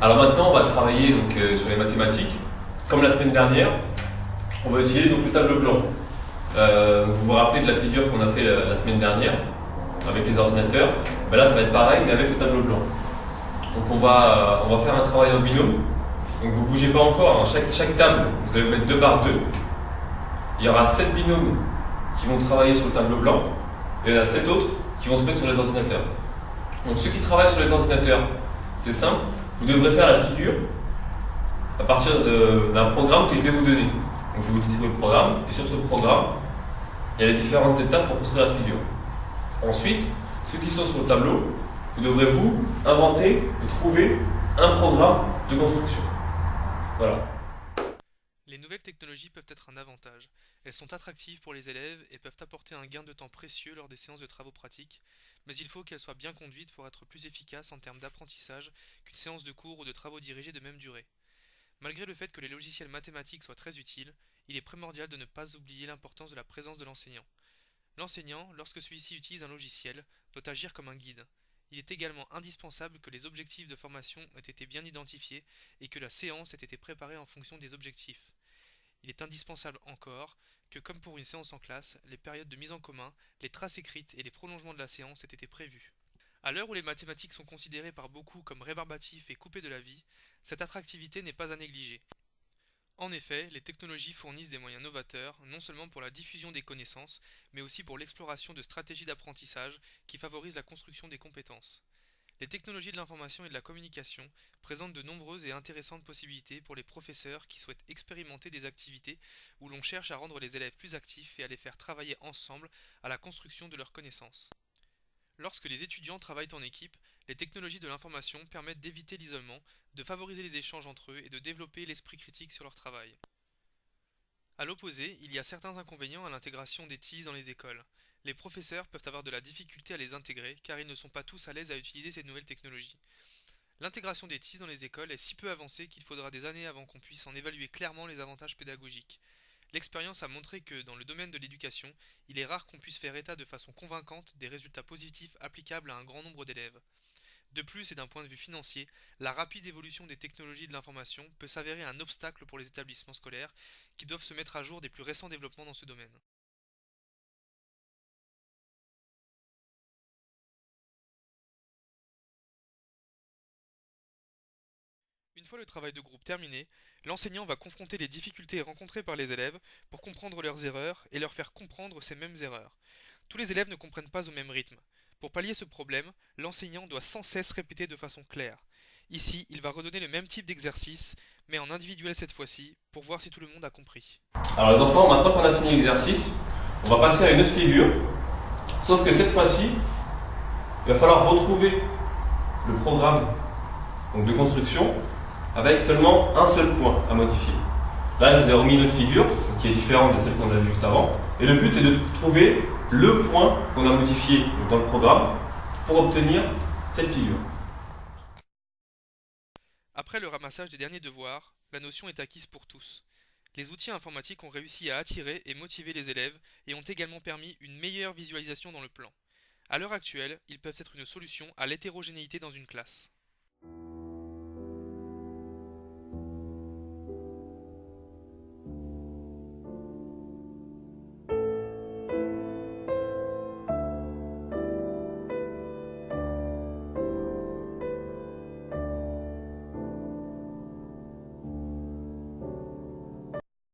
Alors maintenant, on va travailler sur les mathématiques. Comme la semaine dernière, on va utiliser donc, le tableau blanc. Vous vous rappelez de la figure qu'on a fait la semaine dernière avec les ordinateurs. Ben là, ça va être pareil, mais avec le tableau blanc. Donc on va faire un travail en binôme. Donc vous ne bougez pas encore. Hein. Chaque table, vous allez vous mettre 2 par 2. Il y aura 7 binômes qui vont travailler sur le tableau blanc. Et il y en a 7 autres qui vont se mettre sur les ordinateurs. Donc ceux qui travaillent sur les ordinateurs, c'est simple. Vous devrez faire la figure à partir d'un programme que je vais vous donner. Donc je vais vous dire le programme, et sur ce programme, il y a les différentes étapes pour construire la figure. Ensuite, ceux qui sont sur le tableau, vous devrez vous inventer et trouver un programme de construction. Voilà. Les nouvelles technologies peuvent être un avantage. Elles sont attractives pour les élèves et peuvent apporter un gain de temps précieux lors des séances de travaux pratiques, mais il faut qu'elles soient bien conduites pour être plus efficaces en termes d'apprentissage qu'une séance de cours ou de travaux dirigés de même durée. Malgré le fait que les logiciels mathématiques soient très utiles, il est primordial de ne pas oublier l'importance de la présence de l'enseignant. L'enseignant, lorsque celui-ci utilise un logiciel, doit agir comme un guide. Il est également indispensable que les objectifs de formation aient été bien identifiés et que la séance ait été préparée en fonction des objectifs. Il est indispensable encore que, comme pour une séance en classe, les périodes de mise en commun, les traces écrites et les prolongements de la séance aient été prévus. À l'heure où les mathématiques sont considérées par beaucoup comme rébarbatives et coupées de la vie, cette attractivité n'est pas à négliger. En effet, les technologies fournissent des moyens novateurs, non seulement pour la diffusion des connaissances, mais aussi pour l'exploration de stratégies d'apprentissage qui favorisent la construction des compétences. Les technologies de l'information et de la communication présentent de nombreuses et intéressantes possibilités pour les professeurs qui souhaitent expérimenter des activités où l'on cherche à rendre les élèves plus actifs et à les faire travailler ensemble à la construction de leurs connaissances. Lorsque les étudiants travaillent en équipe, les technologies de l'information permettent d'éviter l'isolement, de favoriser les échanges entre eux et de développer l'esprit critique sur leur travail. À l'opposé, il y a certains inconvénients à l'intégration des TIS dans les écoles. Les professeurs peuvent avoir de la difficulté à les intégrer car ils ne sont pas tous à l'aise à utiliser ces nouvelles technologies. L'intégration des TIS dans les écoles est si peu avancée qu'il faudra des années avant qu'on puisse en évaluer clairement les avantages pédagogiques. L'expérience a montré que, dans le domaine de l'éducation, il est rare qu'on puisse faire état de façon convaincante des résultats positifs applicables à un grand nombre d'élèves. De plus, et d'un point de vue financier, la rapide évolution des technologies de l'information peut s'avérer un obstacle pour les établissements scolaires qui doivent se mettre à jour des plus récents développements dans ce domaine. Une fois le travail de groupe terminé, l'enseignant va confronter les difficultés rencontrées par les élèves pour comprendre leurs erreurs et leur faire comprendre ces mêmes erreurs. Tous les élèves ne comprennent pas au même rythme. Pour pallier ce problème, l'enseignant doit sans cesse répéter de façon claire. Ici, il va redonner le même type d'exercice, mais en individuel cette fois-ci, pour voir si tout le monde a compris. Alors les enfants, maintenant qu'on a fini l'exercice, on va passer à une autre figure. Sauf que cette fois-ci, il va falloir retrouver le programme donc, de construction avec seulement un seul point à modifier. Là, je vous ai remis une autre figure qui est différente de celle qu'on a vue juste avant. Et le but est de trouver le point qu'on a modifié dans le programme pour obtenir cette figure. Après le ramassage des derniers devoirs, la notion est acquise pour tous. Les outils informatiques ont réussi à attirer et motiver les élèves et ont également permis une meilleure visualisation dans le plan. À l'heure actuelle, ils peuvent être une solution à l'hétérogénéité dans une classe.